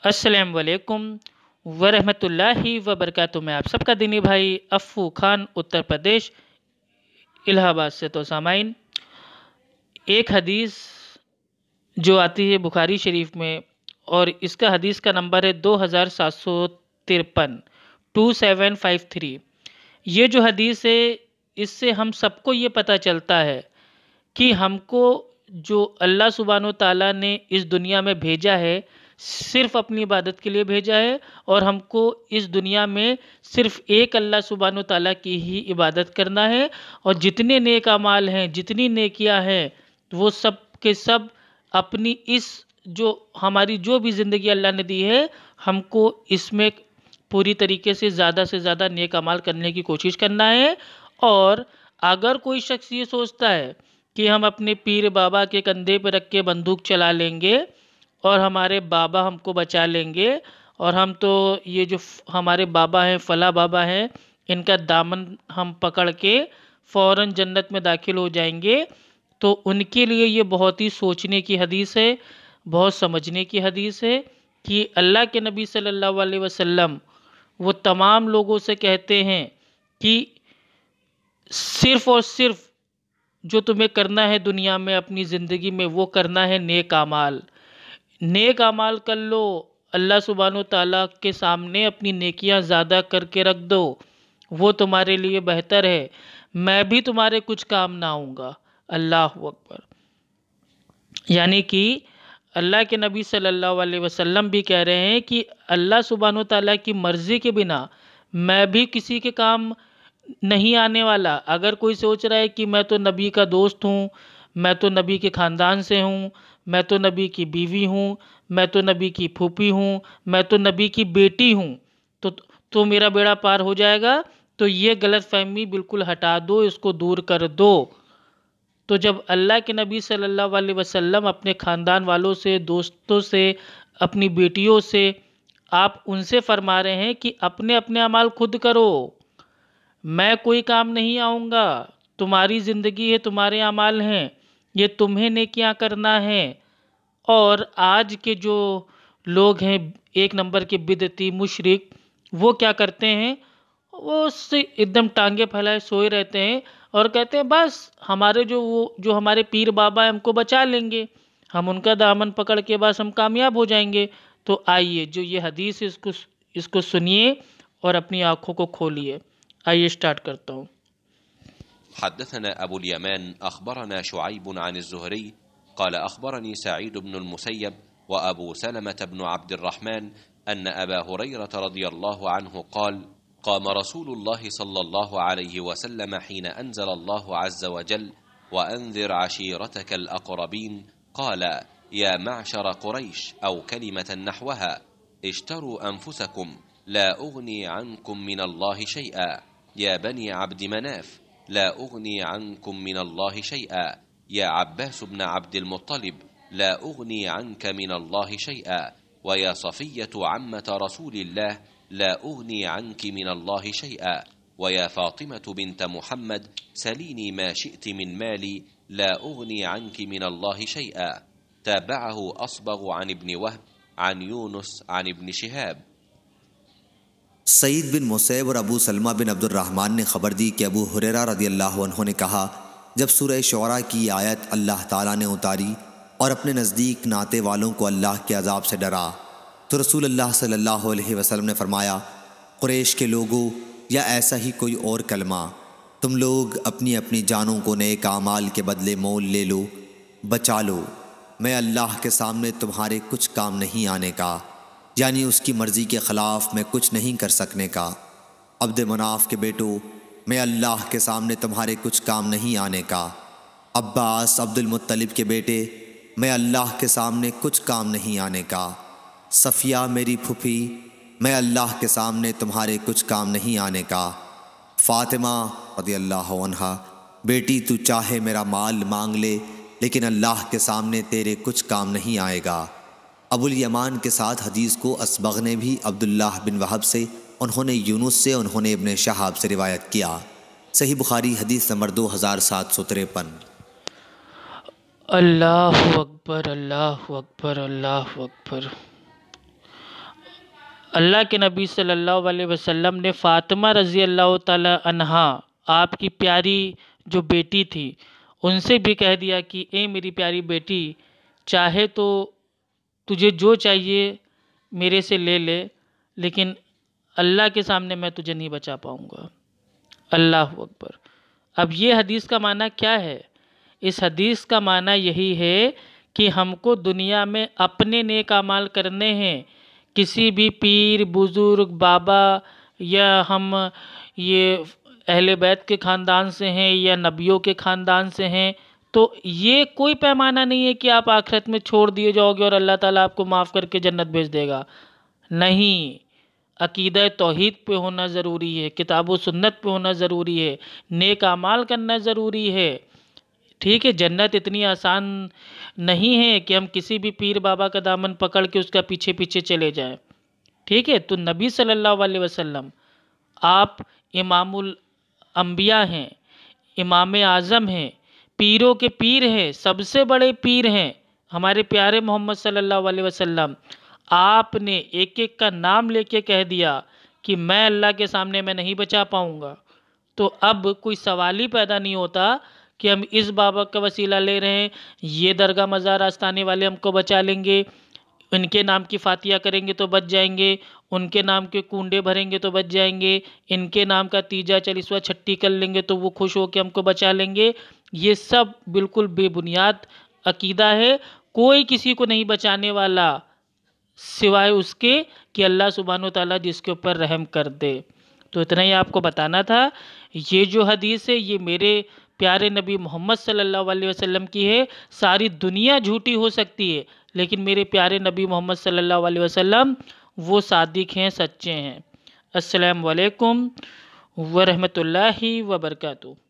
السلام علیکم ورحمۃ اللہ وبرکاتہ۔ میں آپ سب کا دینی بھائی افو خان اتر پردیش الہ آباد سے۔ تو سامعین، ایک حدیث جو آتی ہے بخاری شریف میں، اور اس کا حدیث کا نمبر ہے 2753 2753۔ یہ جو حدیث ہے، اس سے ہم سب کو یہ پتہ چلتا ہے کہ ہم کو جو اللہ سبحانہ و تعالیٰ نے اس دنیا میں بھیجا ہے، صرف اپنی عبادت کے لیے بھیجا ہے، اور ہم کو اس دنیا میں صرف ایک اللہ سبحانہ و تعالیٰ کی ہی عبادت کرنا ہے، اور جتنے نیک اعمال ہیں، جتنی نیکیاں ہیں، وہ سب کے سب اپنی اس جو ہماری جو بھی زندگی اللہ نے دی ہے، ہم کو اس میں پوری طریقے سے زیادہ نیک اعمال کرنے کی کوشش کرنا ہے۔ اور اگر کوئی شخص یہ سوچتا ہے کہ ہم اپنے پیر بابا کے کندھے پہ رکھ کے بندوق چلا لیں گے اور ہمارے بابا ہم کو بچا لیں گے، اور ہم تو یہ جو ہمارے بابا ہیں، فلاں بابا ہیں، ان کا دامن ہم پکڑ کے فوراً جنت میں داخل ہو جائیں گے، تو ان کے لیے یہ بہت ہی سوچنے کی حدیث ہے، بہت سمجھنے کی حدیث ہے کہ اللہ کے نبی صلی اللہ علیہ وسلم وہ تمام لوگوں سے کہتے ہیں کہ صرف اور صرف جو تمہیں کرنا ہے دنیا میں، اپنی زندگی میں، وہ کرنا ہے نیک اعمال۔ نیک اعمال کر لو، اللہ سبحانہ و تعالیٰ کے سامنے اپنی نیکیاں زیادہ کر کے رکھ دو، وہ تمہارے لیے بہتر ہے۔ میں بھی تمہارے کچھ کام نہ آؤں گا۔ اللہ اکبر۔ یعنی کہ اللہ کے نبی صلی اللہ علیہ وسلم بھی کہہ رہے ہیں کہ اللہ سبحانہ و تعالیٰ کی مرضی کے بنا میں بھی کسی کے کام نہیں آنے والا۔ اگر کوئی سوچ رہا ہے کہ میں تو نبی کا دوست ہوں، میں تو نبی کے خاندان سے ہوں، میں تو نبی کی بیوی ہوں، میں تو نبی کی پھوپھی ہوں، میں تو نبی کی بیٹی ہوں، تو میرا بیڑا پار ہو جائے گا، تو یہ غلط فہمی بالکل ہٹا دو، اس کو دور کر دو۔ تو جب اللہ کے نبی صلی اللہ علیہ وسلم اپنے خاندان والوں سے، دوستوں سے، اپنی بیٹیوں سے، آپ ان سے فرما رہے ہیں کہ اپنے اپنے اعمال خود کرو، میں کوئی کام نہیں آؤں گا، تمہاری زندگی ہے، تمہارے اعمال ہیں، یہ تمہیں نیکیاں کرنا ہے۔ اور آج کے جو لوگ ہیں ایک نمبر کے بدعتی مشرک، وہ کیا کرتے ہیں؟ وہ اس سے ایک دم ٹانگیں پھیلائے سوئے رہتے ہیں اور کہتے ہیں بس ہمارے جو ہمارے پیر بابا ہیں ہم کو بچا لیں گے، ہم ان کا دامن پکڑ کے بس ہم کامیاب ہو جائیں گے۔ تو آئیے جو یہ حدیث ہے اس کو سنیے اور اپنی آنکھوں کو کھولیے۔ آئیے سٹارٹ کرتا ہوں۔ حدثنا أبو اليمان أخبرنا شعيب عن الزهري قال أخبرني سعيد بن المسيب وأبو سلمة بن عبد الرحمن أن أبا هريرة رضي الله عنه قال قام رسول الله صلى الله عليه وسلم حين أنزل الله عز وجل وأنذر عشيرتك الأقربين قال يا معشر قريش أو كلمة نحوها اشتروا أنفسكم لا أغني عنكم من الله شيئا يا بني عبد مناف لا أغني عنكم من الله شيئا يا عباس بن عبد المطلب لا أغني عنك من الله شيئا ويا صفية عمة رسول الله لا أغني عنك من الله شيئا ويا فاطمة بنت محمد سليني ما شئت من مالي لا أغني عنك من الله شيئا تابعه أصبغ عن ابن وهب عن يونس عن ابن شهاب۔ سعید بن مسیب اور ابو سلمہ بن عبد الرحمن نے خبر دی کہ ابو ہریرہ رضی اللہ عنہ نے کہا، جب سورہ شعراء کی آیت اللہ تعالیٰ نے اتاری اور اپنے نزدیک ناطے والوں کو اللہ کے عذاب سے ڈرا، تو رسول اللہ صلی اللہ علیہ وسلم نے فرمایا، قریش کے لوگوں، یا ایسا ہی کوئی اور کلمہ، تم لوگ اپنی اپنی جانوں کو نیک اعمال کے بدلے مول لے لو، بچا لو، میں اللہ کے سامنے تمہارے کچھ کام نہیں آنے کا، یعنی اس کی مرضی کے خلاف میں کچھ نہیں کر سکنے کا۔ عبد مناف کے بیٹو، میں اللہ کے سامنے تمہارے کچھ کام نہیں آنے کا۔ عباس عبد المطلب کے بیٹے، میں اللہ کے سامنے کچھ کام نہیں آنے کا۔ صفیہ میری پھوپھی، میں اللہ کے سامنے تمہارے کچھ کام نہیں آنے کا۔ فاطمہ رضی اللہ عنہا، بیٹی تو چاہے میرا مال مانگ لے، لیکن اللہ کے سامنے تیرے کچھ کام نہیں آئے گا۔ ابو الیمان کے ساتھ حدیث کو اصبغ نے بھی عبداللہ بن وہب سے، انہوں نے یونس سے، انہوں نے ابن شہاب سے روایت کیا۔ صحیح بخاری حدیث نمبر 2753۔ اللہ اکبر، اللہ اکبر، اللہ اکبر۔ اللہ کے نبی صلی اللہ علیہ وسلم نے فاطمہ رضی اللہ تعالی عنہا آپ کی پیاری جو بیٹی تھی ان سے بھی کہہ دیا کہ اے میری پیاری بیٹی، چاہے تو تجھے جو چاہیے میرے سے لے لے، لیکن اللہ کے سامنے میں تجھے نہیں بچا پاؤں گا۔ اللہ اکبر۔ اب یہ حدیث کا معنی کیا ہے؟ اس حدیث کا معنی یہی ہے کہ ہم کو دنیا میں اپنے نیک اعمال کرنے ہیں۔ کسی بھی پیر، بزرگ، بابا یا ہم یہ اہل بیت کے خاندان سے ہیں یا نبیوں کے خاندان سے ہیں، تو یہ کوئی پیمانہ نہیں ہے کہ آپ آخرت میں چھوڑ دیے جاؤ گے اور اللہ تعالیٰ آپ کو معاف کر کے جنت بھیج دے گا۔ نہیں، عقیدہ توحید پہ ہونا ضروری ہے، کتاب و سنت پہ ہونا ضروری ہے، نیک اعمال کرنا ضروری ہے۔ ٹھیک ہے، جنت اتنی آسان نہیں ہے کہ ہم کسی بھی پیر بابا کا دامن پکڑ کے اس کا پیچھے پیچھے چلے جائیں۔ ٹھیک ہے، تو نبی صلی اللہ علیہ وسلم آپ امام الانبیاء ہیں، امام اعظم ہیں، پیروں کے پیر ہیں، سب سے بڑے پیر ہیں ہمارے پیارے محمد صلی اللہ علیہ وسلم۔ آپ نے ایک ایک کا نام لے کے کہہ دیا کہ میں اللہ کے سامنے میں نہیں بچا پاؤں گا، تو اب کوئی سوال ہی پیدا نہیں ہوتا کہ ہم اس بابا کا وسیلہ لے رہے ہیں، یہ درگاہ مزار آستانے والے ہم کو بچا لیں گے، ان کے نام کی فاتحہ کریں گے تو بچ جائیں گے، ان کے نام کے کنڈے بھریں گے تو بچ جائیں گے، ان کے نام کا تیجا چالیسواں چھٹی کر لیں گے تو وہ خوش ہو کے ہم کو بچا لیں گے۔ یہ سب بالکل بے بنیاد عقیدہ ہے۔ کوئی کسی کو نہیں بچانے والا سوائے اس کے کہ اللہ سبحانہ وتعالیٰ جس کے اوپر رحم کر دے۔ تو اتنا ہی آپ کو بتانا تھا۔ یہ جو حدیث ہے یہ میرے پیارے نبی محمد صلی اللہ علیہ وسلم کی ہے۔ ساری دنیا جھوٹی ہو سکتی ہے لیکن میرے پیارے نبی محمد صلی اللہ علیہ وسلم وہ صادق ہیں، سچے ہیں۔ السلام علیکم ورحمۃ اللہ وبرکاتہ۔